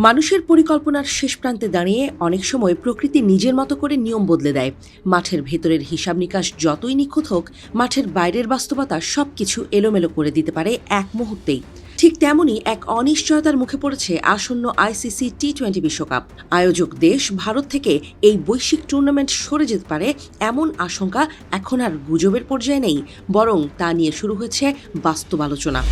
মানুষের পরিকল্পনার শেষ প্রান্তে দাঁড়িয়ে অনেক সময় প্রকৃতি নিজের মতো করে নিয়ম বদলে দেয়। মাঠের ভেতরের হিসাব নিকাশ যতই নিখুঁত হোক, মাঠের বাইরের বাস্তবতা সবকিছু এলোমেলো করে দিতে পারে এক মুহূর্তেই। ঠিক তেমনই এক অনিশ্চয়তার মুখে পড়েছে আসন্ন আইসিসি টি-20 বিশ্বকাপ। আয়োজক দেশ ভারত থেকে এই বৈশ্বিক টুর্নামেন্ট সরে যেতে পারে এমন আশঙ্কা এখন আর গুজবের পর্যায়ে নেই, বরং তা নিয়ে শুরু হয়েছে বাস্তব আলোচনা।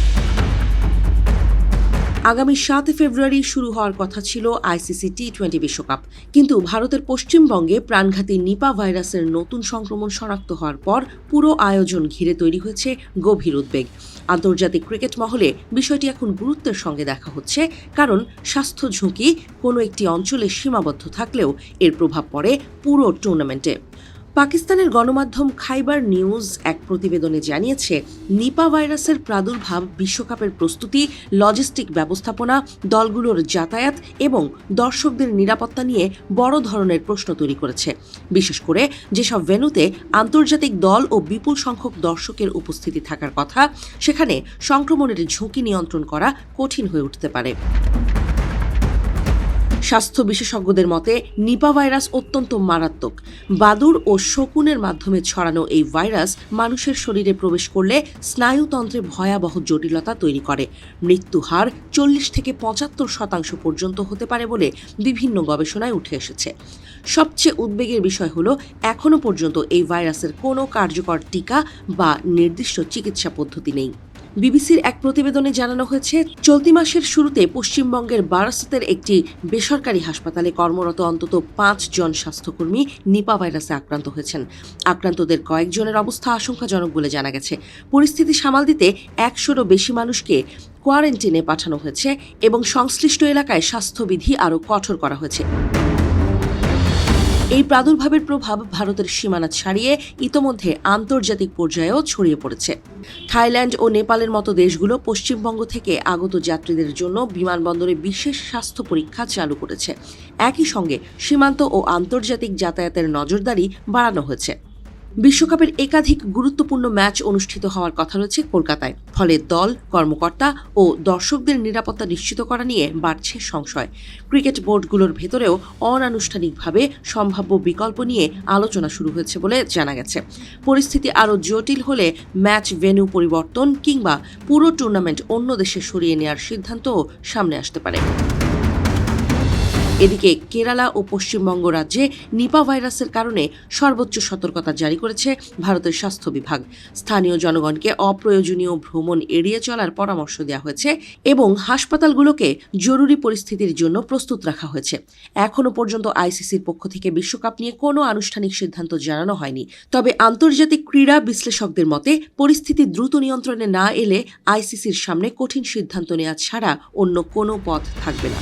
আগামী 7 ফেব্রুয়ারি শুরু হওয়ার কথা ছিল আইসিসি টি-20 বিশ্বকাপ, কিন্তু ভারতের পশ্চিমবঙ্গে প্রাণঘাতী নিপা ভাইরাসের নতুন সংক্রমণ শনাক্ত হওয়ার পর পুরো আয়োজন ঘিরে তৈরি হয়েছে গভীর উদ্বেগ। আন্তর্জাতিক ক্রিকেট মহলে বিষয়টি এখন গুরুত্বের সঙ্গে দেখা হচ্ছে, কারণ স্বাস্থ্য ঝুঁকি কোনো একটি অঞ্চলে সীমাবদ্ধ থাকলেও এর প্রভাব পড়ে পুরো টুর্নামেন্টে। পাকিস্তানের গণমাধ্যম খাইবার নিউজ এক প্রতিবেদনে জানিয়েছে, নিপা ভাইরাসের প্রাদুর্ভাব বিশ্বকাপের প্রস্তুতি, লজিস্টিক ব্যবস্থাপনা, দলগুলোর যাতায়াত এবং দর্শকদের নিরাপত্তা নিয়ে বড় ধরনের প্রশ্ন তৈরি করেছে। বিশেষ করে যেসব ভেন্যুতে আন্তর্জাতিক দল ও বিপুল সংখ্যক দর্শকের উপস্থিতি থাকার কথা, সেখানে সংক্রমণের ঝুঁকি নিয়ন্ত্রণ করা কঠিন হয়ে উঠতে পারে। স্বাস্থ্য বিশেষজ্ঞদের মতে নিপা ভাইরাস অত্যন্ত মারাত্মক। বাদুড় ও শকুনের মাধ্যমে ছড়ানো এই ভাইরাস মানুষের শরীরে প্রবেশ করলে স্নায়ুতন্ত্রে ভয়াবহ জটিলতা তৈরি করে। মৃত্যু হার 40 থেকে 75% পর্যন্ত হতে পারে বলে বিভিন্ন গবেষণায় উঠে এসেছে। সবচেয়ে উদ্বেগের বিষয় হলো, এখনো পর্যন্ত এই ভাইরাসের কোনো কার্যকর টিকা বা নির্দিষ্ট চিকিৎসা পদ্ধতি নেই। বিবিসির এক প্রতিবেদনে জানানো হয়েছে, চলতি মাসের শুরুতে পশ্চিমবঙ্গের বারাসতের একটি বেসরকারি হাসপাতালে কর্মরত অন্তত 5 জন স্বাস্থ্যকর্মী নিপা ভাইরাসে আক্রান্ত হয়েছেন। আক্রান্তদের কয়েকজনের অবস্থা আশঙ্কাজনক বলে জানা গেছে। পরিস্থিতি সামাল দিতে 100রও বেশি মানুষকে কোয়ারেন্টিনে পাঠানো হয়েছে এবং সংশ্লিষ্ট এলাকায় স্বাস্থ্যবিধি আরও কঠোর করা হয়েছে। এই প্রাদুর্ভাবের প্রভাব ভারতের সীমানা ছাড়িয়ে ইতোমধ্যে আন্তর্জাতিক পর্যায়েও ছড়িয়ে পড়েছে। থাইল্যান্ড ও নেপালের মতো দেশগুলো পশ্চিমবঙ্গ থেকে আগত যাত্রীদের জন্য বিমানবন্দরে বিশেষ স্বাস্থ্য পরীক্ষা চালু করেছে। একই সঙ্গে সীমান্ত ও আন্তর্জাতিক যাতায়াতের নজরদারি বাড়ানো হয়েছে। বিশ্বকাপের একাধিক গুরুত্বপূর্ণ ম্যাচ অনুষ্ঠিত হওয়ার কথা রয়েছে কলকাতায়, ফলে দল, কর্মকর্তা ও দর্শকদের নিরাপত্তা নিশ্চিত করা নিয়ে বাড়ছে সংশয়। ক্রিকেট বোর্ডগুলোর ভেতরেও অনানুষ্ঠানিকভাবে সম্ভাব্য বিকল্প নিয়ে আলোচনা শুরু হয়েছে বলে জানা গেছে। পরিস্থিতি আরও জটিল হলে ম্যাচ ভেন্যু পরিবর্তন কিংবা পুরো টুর্নামেন্ট অন্য দেশে সরিয়ে নেওয়ার সিদ্ধান্তও সামনে আসতে পারে। এদিকে কেরালা ও পশ্চিমবঙ্গ রাজ্যে নিপা ভাইরাসের কারণে সর্বোচ্চ সতর্কতা জারি করেছে ভারতের স্বাস্থ্য বিভাগ। স্থানীয় জনগণকে অপ্রয়োজনীয় ভ্রমণ এড়িয়ে চলার পরামর্শ দেওয়া হয়েছে এবং হাসপাতালগুলোকে জরুরি পরিস্থিতির জন্য প্রস্তুত রাখা হয়েছে। এখনও পর্যন্ত আইসিসির পক্ষ থেকে বিশ্বকাপ নিয়ে কোনো আনুষ্ঠানিক সিদ্ধান্ত জানানো হয়নি। তবে আন্তর্জাতিক ক্রীড়া বিশ্লেষকদের মতে, পরিস্থিতি দ্রুত নিয়ন্ত্রণে না এলে আইসিসির সামনে কঠিন সিদ্ধান্ত নেওয়া ছাড়া অন্য কোনো পথ থাকবে না।